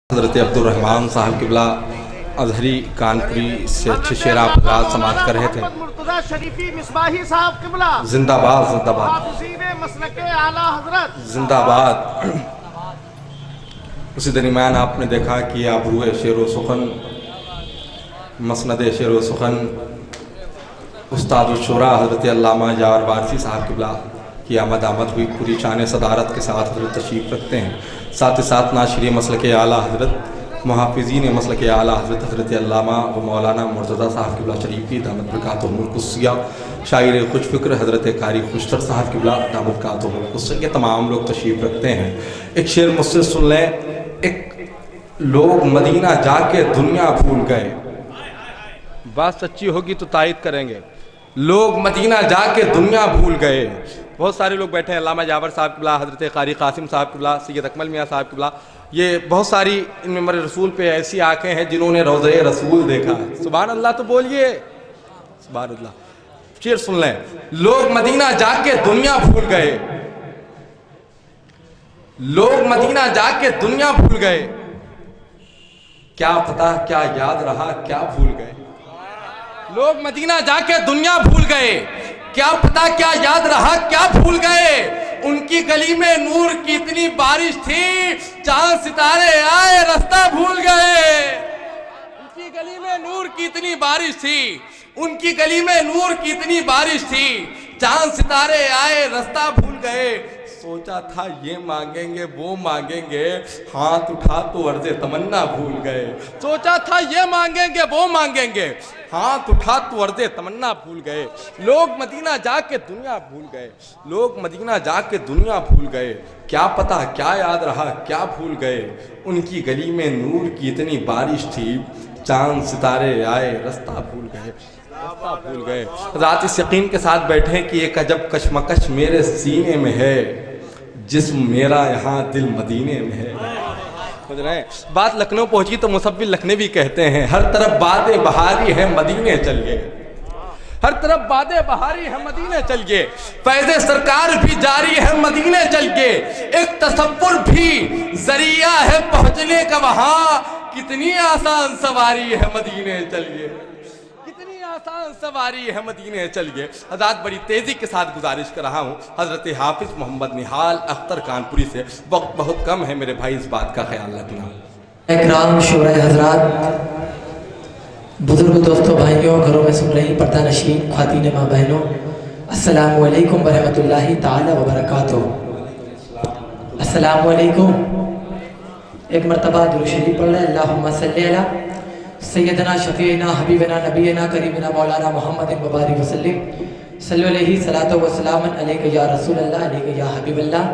حضرت عبدالرحمن صاحب قبلہ اظہری کانپوری سے اچھے شعر آپ حضرات سماعت کر رہے تھے۔ مرتضی شریفی مصباحی صاحب قبلہ زندہ باد، زندہ باد، حافظین مسلک اعلیٰ حضرت زندہ باد۔ اسی درمیان آپ نے دیکھا کہ آبرو شعر و سخن، مسند شعر و سخن استاد الشورا حضرت علامہ جاور وارثی صاحب قبلہ کی آمد ہوئی، پوری شان صدارت کے ساتھ حضرت تشریف رکھتے ہیں۔ ساتھ ہی ساتھ ناشری مسلک اعلیٰ حضرت، محافظین مسلک اعلیٰ حضرت حضرت علامہ و مولانا مرتضی صاحب قبلہ شریفی دامت برکاتہم القدسیہ، شاعر خوش فکر حضرت قاری خوشتر صاحب قبلہ دامت برکاتہم القدسیہ، یہ تمام لوگ تشریف رکھتے ہیں۔ ایک شعر مجھ سے سن لیں، ایک لوگ مدینہ جا کے دنیا بھول گئے، بات سچی ہوگی تو تائید کریں گے، لوگ مدینہ جا کے دنیا بھول گئے۔ بہت سارے لوگ بیٹھے ہیں، علامہ جاور صاحب قبلہ، حضرت قاری قاسم صاحب قبلہ، سید اکمل میاں صاحب قبلہ، یہ بہت ساری ان ممبر رسول پہ ایسی آنکھیں ہیں جنہوں نے روضہ رسول دیکھا ہے۔ سبحان اللہ تو بولیے، سبحان اللہ۔ شعر سن لیں، لوگ مدینہ جا کے دنیا بھول گئے، لوگ مدینہ جا کے دنیا بھول گئے، کیا پتا کیا یاد رہا کیا بھول گئے۔ لوگ مدینہ جا کے دنیا بھول گئے، کیا پتا کیا یاد رہا کیا بھول گئے۔ ان کی گلی میں نور کی اتنی بارش تھی، چاند ستارے آئے رستہ بھول گئے۔ ان کی گلی میں نور کی اتنی بارش تھی، ان کی گلی میں نور کی اتنی بارش تھی، چاند ستارے آئے رستہ بھول گئے۔ سوچا تھا یہ مانگیں گے وہ مانگیں گے، ہاتھ اٹھا تو عرض تمنا بھول گئے۔ سوچا تھا یہ مانگیں گے وہ مانگیں گے، ہاتھ اٹھا تو عرض تمنا بھول گئے۔ لوگ مدینہ جا کے دنیا بھول گئے، لوگ مدینہ جا کے دنیا بھول گئے، کیا پتا کیا یاد رہا کیا بھول گئے۔ ان کی گلی میں نور کی اتنی بارش تھی، چاند ستارے آئے رستہ بھول گئے، رستہ بھول گئے۔ ذات اس یقین کے ساتھ بیٹھیں کہ ایک عجب کشمکش میرے سینے میں ہے، جسم میرا یہاں دل مدینے میں ہے۔ سمجھ رہے ہیں؟ بات لکھنؤ پہنچی تو مصور لکھنوی کہتے ہیں، ہر طرف بادیں بہاری ہے مدینے چل گئے، ہر طرف بادیں بہاری ہے مدینے چل گئے، فیض سرکار بھی جاری ہے مدینے چل گئے، ایک تصور بھی ذریعہ ہے پہنچنے کا وہاں، کتنی آسان سواری ہے مدینے چل گئے، کتنی آسان سواری ہے مدینے چل گئے۔ حضرات بڑی تیزی کے ساتھ گزارش کر رہا ہوں، حضرت حافظ محمد نہال اختر کانپوری سے، وقت بہت کم ہے میرے بھائی، اس بات کا خیال رکھنا۔ اکرام شورا حضرات، بزرگ دوستوں بھائیوں، گھروں میں سن رہی پردہ نشین خواتین ماں بہنوں، السلام علیکم ورحمۃ اللہ تعالی وبرکاتہ۔ السلام علیکم۔ ایک مرتبہ درود شریف پڑھ لیں، اللہم صلی علی سیدنا شفیعنا حبیبنا نبینا کریمنا مولانا محمد مبارک وسلم، صلی علیہ صلاۃ و سلام علیک یا رسول اللہ، علیک یا حبیب اللہ،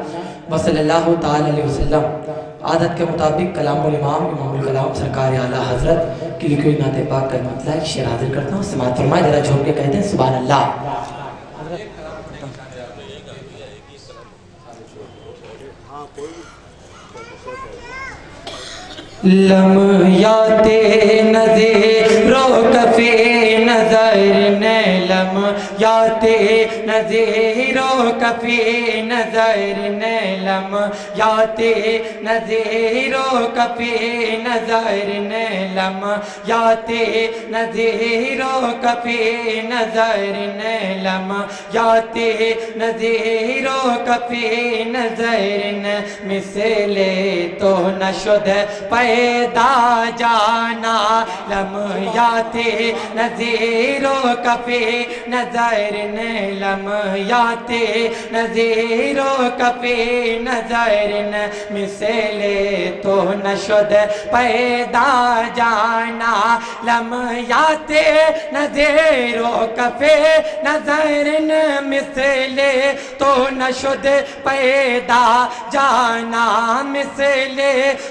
وصلی اللہ تعالی علیہ وسلم۔ عادت کے مطابق کلام الامام امام الکلام سرکار اعلیٰ حضرت کی لکھی ہوئی نعت پاک کا مطلع شعر حاضر کرتا ہوں، سماعت فرمائے، ذرا جھوم کے کہتے ہیں سبحان اللہ۔ لمحات نظر و کف نظر نے، لمحات نظر و کف نظر نے، لمحات نظر و کف نظر نے، لمحات نظر و کف نظر نے، لمحات نظر و کف نظر نے، مثل تو نشد پیدا جانا، لمحات نظر و کف نظر نے، لمحات نظر و کف نظر نے، مثل تو نشد پیدا جانا، لمحات نظر و کف نظر نے، مثل تو نشد پیدا جانا، مثل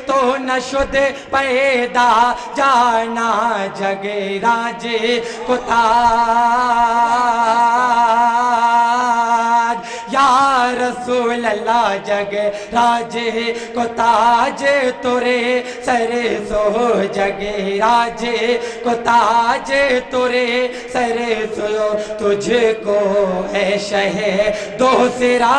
تو نشد پیدا جانا، جگ راج کو تاج یا رسول اللہ، جگ راج کو تاج تورے سر سو، جگ راج کو تاج تورے سر سو، تجھ کو ہے شہ دوسرا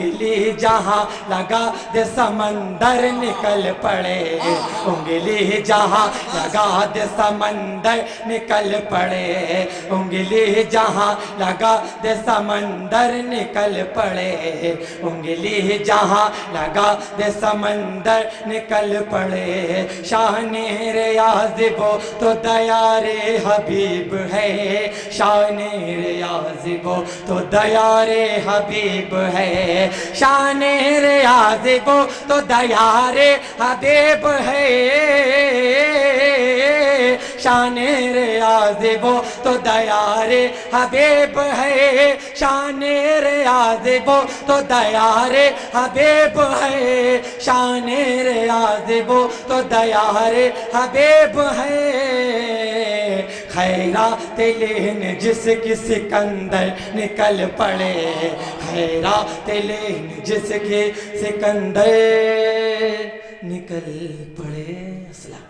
انگلی جہاں لگا دے سمندر نکل پڑے انگلی جہاں لگا دے سمندر نکل پڑے انگلی جہاں لگا دے سمندر نکل پڑے انگلی جہاں لگا دے سمندر نکل پڑے شان ریاض وہ تو دیار حبیب ہے شان ریاض وہ تو دیار حبیب ہے شان ریاض وہ تو دیار حبیب ہے شان ریاض وہ تو دیار حبیب ہے شان ریاض وہ تو دیار حبیب ہے شان ریاض وہ تو دیار حبیب ہے خیرات لین جس کی سکندر نکل پڑے خیرات لین جس کی سکندر نکل پڑے. السلام.